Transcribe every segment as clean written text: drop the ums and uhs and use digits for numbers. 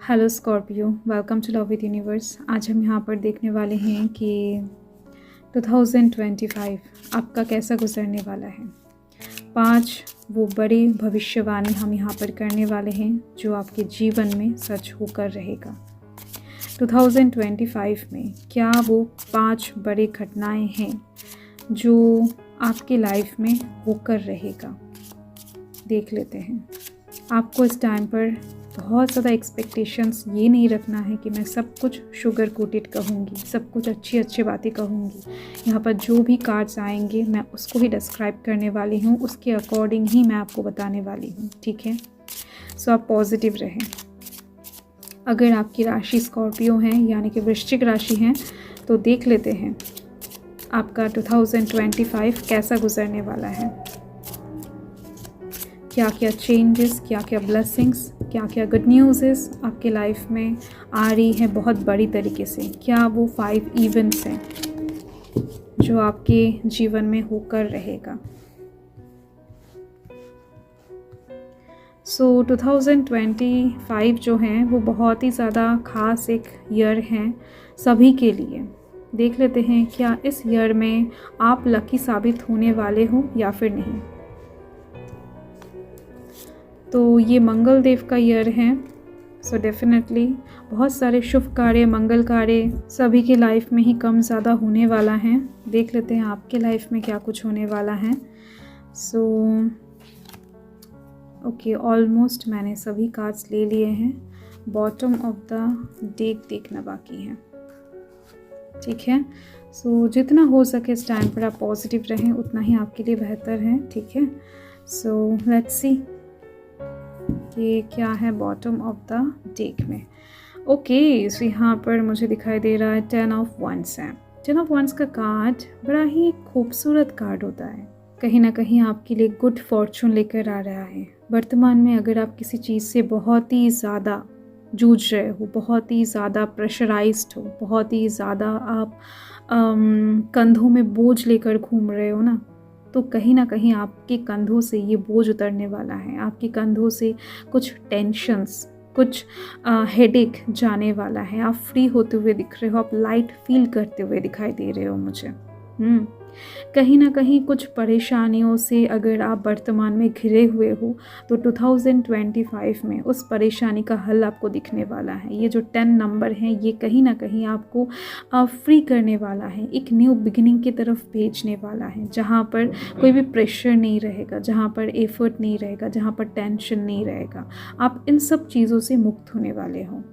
Hello Scorpio, welcome to love with universe. आज हम यहाँ पर देखने वाले हैं कि 2025 आपका कैसा गुजरने वाला है। 5 वो बड़ी भविष्यवाणी हम यहाँ पर करने वाले हैं जो आपके जीवन में सच होकर रहेगा। 2025 में क्या वो 5 बड़ी घटनाएं हैं जो आपके लाइफ में होकर रहेगा, देख लेते हैं। आपको इस टाइम पर बहुत ज़्यादा एक्सपेक्टेशंस ये नहीं रखना है कि मैं सब कुछ शुगर कोटेड कहूँगी, सब कुछ अच्छी बातें कहूँगी। यहाँ पर जो भी कार्ड्स आएंगे मैं उसको ही डिस्क्राइब करने वाली हूँ, उसके अकॉर्डिंग ही मैं आपको बताने वाली हूँ, ठीक है। सो आप पॉजिटिव रहें। अगर आपकी राशि स्कॉर्पियो है यानी कि वृश्चिक राशि है तो देख लेते हैं आपका 2025 कैसा गुजरने वाला है। क्या क्या चेंजेस, क्या क्या ब्लेसिंग्स, क्या क्या गुड न्यूज़ आपके लाइफ में आ रही है बहुत बड़ी तरीके से। क्या वो 5 इवेंट्स हैं जो आपके जीवन में होकर रहेगा। सो 2025 जो है वो बहुत ही ज़्यादा ख़ास एक ईयर है सभी के लिए। देख लेते हैं क्या इस ईयर में आप लकी साबित होने वाले हो या फिर नहीं। तो ये मंगल देव का ईयर है, सो डेफिनेटली बहुत सारे शुभ कार्य, मंगल कार्य सभी के लाइफ में ही कम ज़्यादा होने वाला है। देख लेते हैं आपके लाइफ में क्या कुछ होने वाला है। सो ओके, ऑलमोस्ट मैंने सभी कार्ड्स ले लिए हैं। बॉटम ऑफ द डेक देखना बाकी है, ठीक है। सो जितना हो सके इस टाइम पर आप पॉजिटिव रहें, उतना ही आपके लिए बेहतर है, ठीक है। सो लेट्स सी कि क्या है बॉटम ऑफ द डेक में। ओके, सो यहाँ पर मुझे दिखाई दे रहा है 10 ऑफ वंस है। 10 ऑफ वंस का कार्ड बड़ा ही खूबसूरत कार्ड होता है, कहीं ना कहीं आपके लिए गुड फॉर्चून लेकर आ रहा है। वर्तमान में अगर आप किसी चीज़ से बहुत ही ज़्यादा जूझ रहे हो, बहुत ही ज़्यादा प्रेशराइज्ड हो, बहुत ही ज़्यादा आप कंधों में बोझ लेकर घूम रहे हो ना, तो कहीं ना कहीं आपके कंधों से ये बोझ उतरने वाला है। आपके कंधों से कुछ टेंशन्स, कुछ हेडेक जाने वाला है। आप फ्री होते हुए दिख रहे हो, आप लाइट फील करते हुए दिखाई दे रहे हो मुझे। कहीं ना कहीं कुछ परेशानियों से अगर आप वर्तमान में घिरे हुए हो तो 2025 में उस परेशानी का हल आपको दिखने वाला है। ये जो 10 नंबर है ये कहीं ना कहीं आपको फ्री करने वाला है, एक न्यू बिगिनिंग की तरफ भेजने वाला है, जहाँ पर कोई भी प्रेशर नहीं रहेगा, जहाँ पर एफर्ट नहीं रहेगा, जहाँ पर टेंशन नहीं रहेगा। आप इन सब चीज़ों से मुक्त होने वाले हो।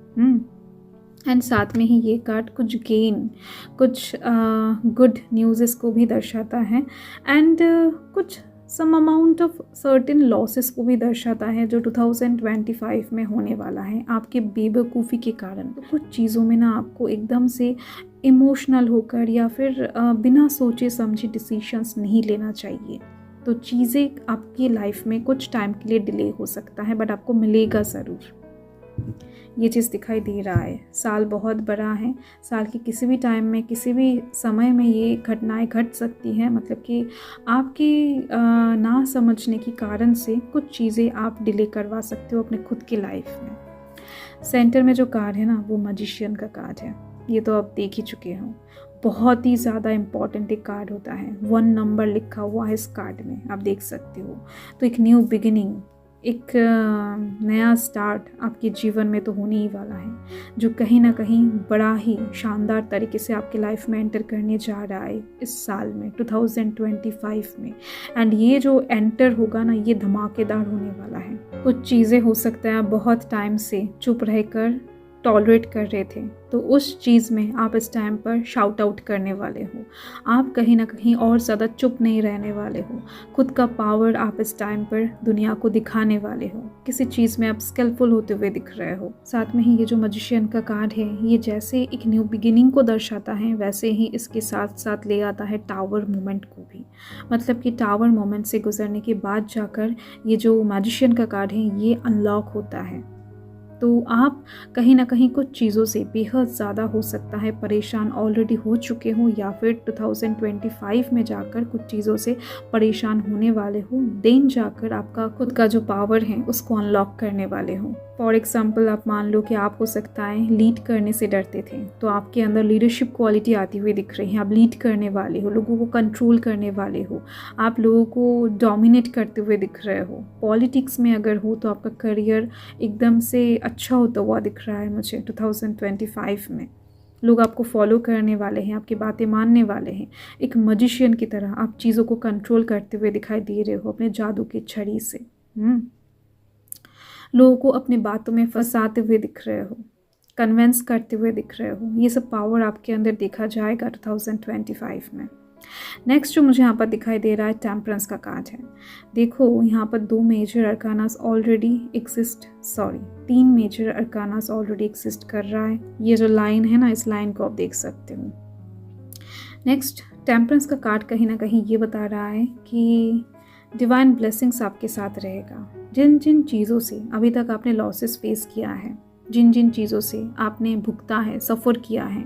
एंड साथ में ही ये कार्ड कुछ गेन, कुछ गुड न्यूज़ को भी दर्शाता है एंड कुछ some amount of certain losses को भी दर्शाता है जो 2025 में होने वाला है आपके बेवकूफ़ी के कारण। तो कुछ चीज़ों में ना आपको एकदम से इमोशनल होकर या फिर बिना सोचे समझे डिसीशंस नहीं लेना चाहिए। तो चीज़ें आपकी लाइफ में कुछ टाइम के लिए डिले हो सकता है बट आपको मिलेगा ज़रूर, ये चीज़ दिखाई दे रहा है। साल बहुत बड़ा है, साल के किसी भी टाइम में, किसी भी समय में ये घटनाएं घट सकती हैं। मतलब कि आपकी ना समझने के कारण से कुछ चीज़ें आप डिले करवा सकते हो अपने खुद की लाइफ में। सेंटर में जो कार्ड है ना वो मैजिशियन का कार्ड है, ये तो आप देख ही चुके हो। बहुत ही ज़्यादा इम्पॉर्टेंट एक कार्ड होता है, 1 नंबर लिखा हुआ है इस कार्ड में, आप देख सकते हो। तो एक न्यू बिगिनिंग, एक नया स्टार्ट आपके जीवन में तो होने ही वाला है जो कहीं ना कहीं बड़ा ही शानदार तरीके से आपके लाइफ में एंटर करने जा रहा है इस साल में 2025 में। एंड ये जो एंटर होगा ना ये धमाकेदार होने वाला है। कुछ चीज़ें हो सकता है आप बहुत टाइम से चुप रहकर टॉलरेट कर रहे थे, तो उस चीज़ में आप इस टाइम पर शाउट आउट करने वाले हो। आप कहीं ना कहीं और ज़्यादा चुप नहीं रहने वाले हो, खुद का पावर आप इस टाइम पर दुनिया को दिखाने वाले हो। किसी चीज़ में आप स्किलफुल होते हुए दिख रहे हो। साथ में ही ये जो मैजिशियन का कार्ड है ये जैसे एक न्यू बिगिनिंग को दर्शाता है वैसे ही इसके साथ साथ ले आता है टावर मोमेंट को भी। मतलब कि टावर मोमेंट से गुजरने के बाद जाकर ये जो मैजिशियन का कार्ड है ये अनलॉक होता है। तो आप कहीं ना कहीं कुछ चीज़ों से बेहद ज़्यादा हो सकता है परेशान ऑलरेडी हो चुके हो, या फिर 2025 में जाकर कुछ चीज़ों से परेशान होने वाले हो, देन जाकर आपका खुद का जो पावर है उसको अनलॉक करने वाले हो। फॉर एग्जाम्पल आप मान लो कि आप हो सकता है लीड करने से डरते थे, तो आपके अंदर लीडरशिप क्वालिटी आती हुई दिख रही है। आप लीड करने वाले हो, लोगों को कंट्रोल करने वाले हो, आप लोगों को डोमिनेट करते हुए दिख रहे हो। पॉलिटिक्स में अगर हो तो आपका करियर एकदम से अच्छा होता हुआ दिख रहा है मुझे 2025 में। लोग आपको फॉलो करने वाले हैं, आपकी बातें मानने वाले हैं। एक मजिशियन की तरह आप चीज़ों को कंट्रोल करते हुए दिखाई दे रहे हो अपने जादू की छड़ी से। लोगों को अपनी बातों में फंसाते हुए दिख रहे हो, कन्विंस करते हुए दिख रहे हो। ये सब पावर आपके अंदर देखा जाएगा 2025 में। नेक्स्ट जो मुझे यहाँ पर दिखाई दे रहा है टेम्परेंस का कार्ड है। देखो यहाँ पर 2 major arcanas already exist, 3 major arcanas already exist कर रहा है। ये जो लाइन है ना, इस लाइन को आप देख सकते हो। नेक्स्ट टेम्परेंस का कार्ड कहीं ना कहीं ये बता रहा है कि डिवाइन ब्लेसिंग्स आपके साथ रहेगा। जिन जिन चीज़ों से अभी तक आपने लॉसेस फेस किया है, जिन जिन चीज़ों से आपने भुगता है, सफ़र किया है,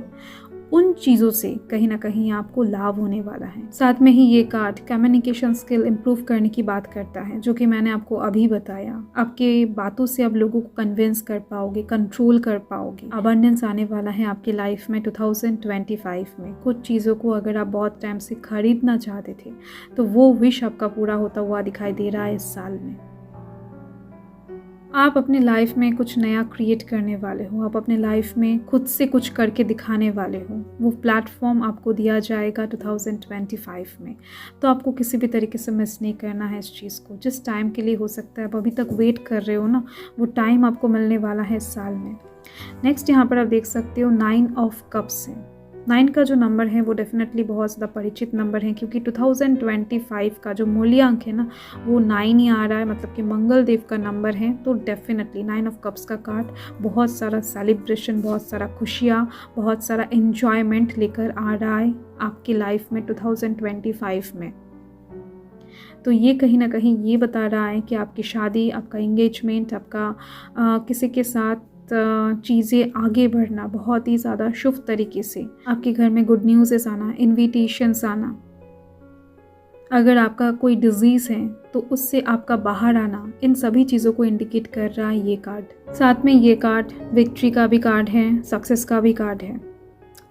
उन चीज़ों से कहीं ना कहीं आपको लाभ होने वाला है। साथ में ही ये कार्ड कम्युनिकेशन स्किल इम्प्रूव करने की बात करता है, जो कि मैंने आपको अभी बताया। आपके बातों से आप लोगों को कन्विंस कर पाओगे, कंट्रोल कर पाओगे। अबंडेंस आने वाला है आपकी लाइफ में 2025 में। कुछ चीज़ों को अगर आप बहुत टाइम से खरीदना चाहते थे तो वो विश आपका पूरा होता हुआ दिखाई दे रहा है इस साल में। आप अपने लाइफ में कुछ नया क्रिएट करने वाले हो, आप अपने लाइफ में खुद से कुछ करके दिखाने वाले हो। वो प्लेटफॉर्म आपको दिया जाएगा 2025 में। तो आपको किसी भी तरीके से मिस नहीं करना है इस चीज़ को। जिस टाइम के लिए हो सकता है आप अभी तक वेट कर रहे हो ना, वो टाइम आपको मिलने वाला है इस साल में। नेक्स्ट यहाँ पर आप देख सकते हो 9 ऑफ कप्स है। 9 का जो नंबर है वो डेफिनेटली बहुत ज़्यादा परिचित नंबर है, क्योंकि 2025 का जो मूल्यांक है ना वो 9 ही आ रहा है, मतलब कि मंगल देव का नंबर है। तो डेफिनेटली 9 ऑफ कप्स का कार्ड बहुत सारा सेलिब्रेशन, बहुत सारा खुशियाँ, बहुत सारा एन्जॉयमेंट लेकर आ रहा है आपकी लाइफ में 2025 में। तो ये कहीं ना कहीं ये बता रहा है कि आपकी शादी, आपका एंगेजमेंट, आपका किसी के साथ चीज़ें आगे बढ़ना बहुत ही ज़्यादा शुभ तरीके से, आपके घर में गुड न्यूज़ आना, इन्विटेशंस आना। अगर आपका कोई डिजीज़ है तो उससे आपका बाहर आना, इन सभी चीज़ों को इंडिकेट कर रहा है ये कार्ड। साथ में ये कार्ड विक्ट्री का भी कार्ड है, सक्सेस का भी कार्ड है।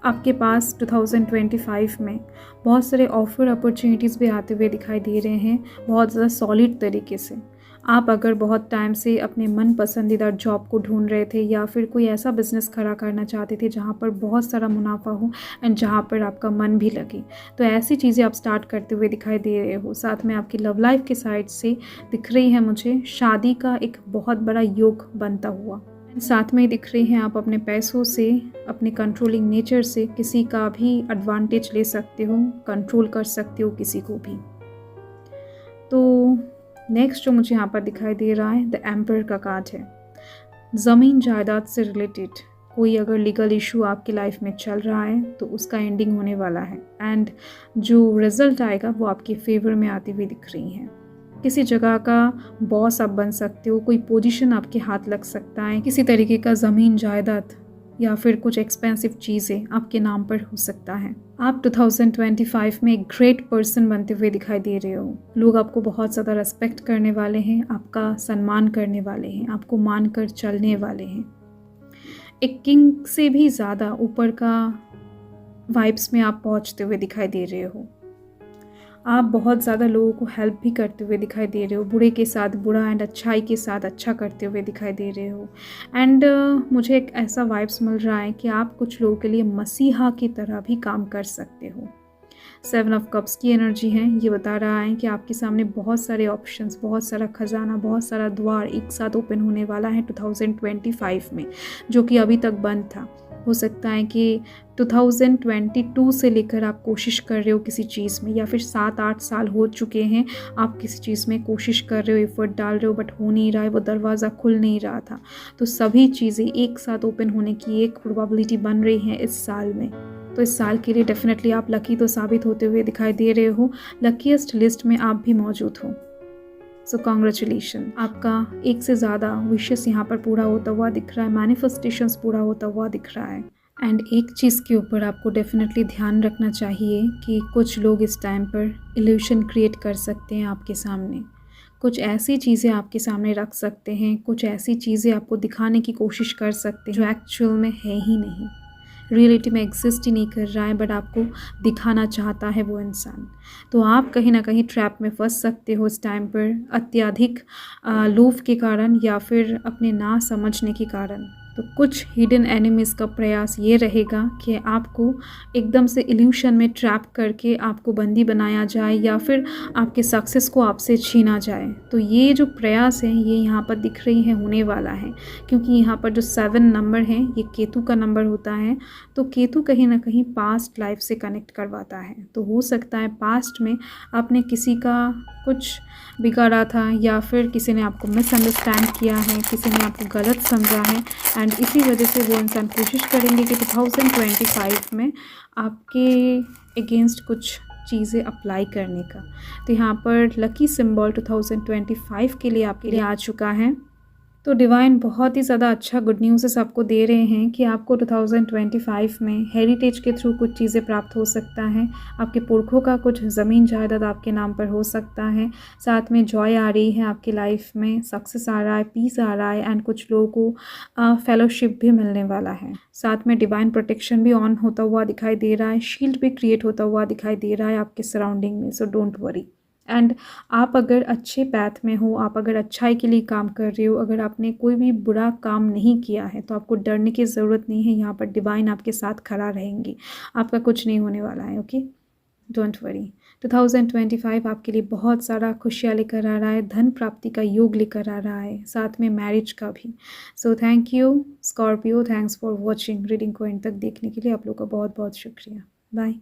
आपके पास 2025 में बहुत सारे ऑफर अपॉर्चुनिटीज़ भी आते हुए दिखाई दे रहे हैं, बहुत ज़्यादा सॉलिड तरीके से। आप अगर बहुत टाइम से अपने मन पसंदीदा जॉब को ढूंढ रहे थे, या फिर कोई ऐसा बिजनेस खड़ा करना चाहते थे जहाँ पर बहुत सारा मुनाफा हो एंड जहाँ पर आपका मन भी लगे, तो ऐसी चीज़ें आप स्टार्ट करते हुए दिखाई दे रहे हो। साथ में आपकी लव लाइफ के साइड से दिख रही है मुझे शादी का एक बहुत बड़ा योग बनता हुआ। साथ में ही दिख रही हैं आप अपने पैसों से, अपने कंट्रोलिंग नेचर से किसी का भी एडवांटेज ले सकते हो, कंट्रोल कर सकते हो किसी को भी। तो नेक्स्ट जो मुझे यहाँ पर दिखाई दे रहा है द एम्पर का कार्ड है। ज़मीन जायदाद से रिलेटेड कोई अगर लीगल इशू आपकी लाइफ में चल रहा है तो उसका एंडिंग होने वाला है, एंड जो रिजल्ट आएगा वो आपके फेवर में आती हुई दिख रही हैं। किसी जगह का बॉस आप बन सकते हो, कोई पोजीशन आपके हाथ लग सकता है, किसी तरीके का ज़मीन जायदाद या फिर कुछ एक्सपेंसिव चीज़ें आपके नाम पर हो सकता है। आप 2025 में एक ग्रेट पर्सन बनते हुए दिखाई दे रहे हो। लोग आपको बहुत ज़्यादा रेस्पेक्ट करने वाले हैं, आपका सम्मान करने वाले हैं, आपको मानकर चलने वाले हैं। एक किंग से भी ज़्यादा ऊपर का वाइब्स में आप पहुंचते हुए दिखाई दे रहे हो। आप बहुत ज़्यादा लोगों को हेल्प भी करते हुए दिखाई दे रहे हो, बुरे के साथ बुरा एंड अच्छाई के साथ अच्छा करते हुए दिखाई दे रहे हो। एंड मुझे एक ऐसा वाइब्स मिल रहा है कि आप कुछ लोगों के लिए मसीहा की तरह भी काम कर सकते हो। 7 ऑफ कप्स की एनर्जी है, ये बता रहा है कि आपके सामने बहुत सारे ऑप्शंस, बहुत सारा खजाना, बहुत सारा द्वार एक साथ ओपन होने वाला है 2025 में, जो कि अभी तक बंद था। हो सकता है कि 2022 से लेकर आप कोशिश कर रहे हो किसी चीज़ में, या फिर 7-8 साल हो चुके हैं आप किसी चीज़ में कोशिश कर रहे हो, एफर्ट डाल रहे हो, बट हो नहीं रहा है, वो दरवाज़ा खुल नहीं रहा था। तो सभी चीज़ें एक साथ ओपन होने की एक प्रोबेबिलिटी बन रही है इस साल में। तो इस साल के लिए डेफिनेटली आप लकी तो साबित होते हुए दिखाई दे रहे हो। लकीएस्ट लिस्ट में आप भी मौजूद हो। सो कॉन्ग्रेचुलेशन, आपका एक से ज़्यादा विशेस यहाँ पर पूरा होता हुआ दिख रहा है, मैनिफेस्टेशंस पूरा होता हुआ दिख रहा है। एंड एक चीज़ के ऊपर आपको डेफिनेटली ध्यान रखना चाहिए कि कुछ लोग इस टाइम पर इल्यूशन क्रिएट कर सकते हैं आपके सामने, कुछ ऐसी चीज़ें आपके सामने रख सकते हैं, कुछ ऐसी चीज़ें आपको दिखाने की कोशिश कर सकते हैं जो एक्चुअल में है ही नहीं, रियलिटी में एग्जिस्ट ही नहीं कर रहा है, बट आपको दिखाना चाहता है वो इंसान। तो आप कहीं ना कहीं ट्रैप में फंस सकते हो इस टाइम पर, अत्यधिक लोभ के कारण या फिर अपने ना समझने के कारण। तो कुछ हिडन एनिमीज़ का प्रयास ये रहेगा कि आपको एकदम से इल्यूशन में ट्रैप करके आपको बंदी बनाया जाए या फिर आपके सक्सेस को आपसे छीना जाए। तो ये जो प्रयास है ये यहाँ पर दिख रही है होने वाला है, क्योंकि यहाँ पर जो 7 नंबर है ये केतु का नंबर होता है। तो केतु कहीं ना कहीं पास्ट लाइफ से कनेक्ट करवाता है। तो हो सकता है पास्ट में आपने किसी का कुछ बिगाड़ा था या फिर किसी ने आपको मिसअंडरस्टैंड किया है, किसी ने आपको गलत समझा है, एंड इसी वजह से वो इंसान कोशिश करेंगे कि 2025 में आपके अगेंस्ट कुछ चीज़ें अप्लाई करने का। तो यहाँ पर लकी सिंबल 2025 के लिए आपके लिए आ चुका है। तो डिवाइन बहुत ही ज़्यादा अच्छा गुड न्यूज़ आपको दे रहे हैं कि आपको 2025 में हेरिटेज के थ्रू कुछ चीज़ें प्राप्त हो सकता है, आपके पुरखों का कुछ ज़मीन जायदाद आपके नाम पर हो सकता है, साथ में जॉय आ रही है आपकी लाइफ में, सक्सेस आ रहा है, पीस आ रहा है, एंड कुछ लोगों को फेलोशिप भी मिलने वाला है। साथ में डिवाइन प्रोटेक्शन भी ऑन होता हुआ दिखाई दे रहा है, शील्ड भी क्रिएट होता हुआ दिखाई दे रहा है आपके सराउंडिंग में। So don't worry. एंड आप अगर अच्छे पैथ में हो, आप अगर अच्छाई के लिए काम कर रहे हो, अगर आपने कोई भी बुरा काम नहीं किया है तो आपको डरने की ज़रूरत नहीं है। यहाँ पर डिवाइन आपके साथ खड़ा रहेंगे, आपका कुछ नहीं होने वाला है। Okay, don't worry. 2025 आपके लिए बहुत सारा खुशियाँ लेकर आ रहा है, धन प्राप्ति का योग लेकर आ रहा है, साथ में मैरिज का भी। So thank you Scorpio, thanks for watching. Reading को एंड तक देखने के लिए आप लोग का बहुत बहुत शुक्रिया। बाय।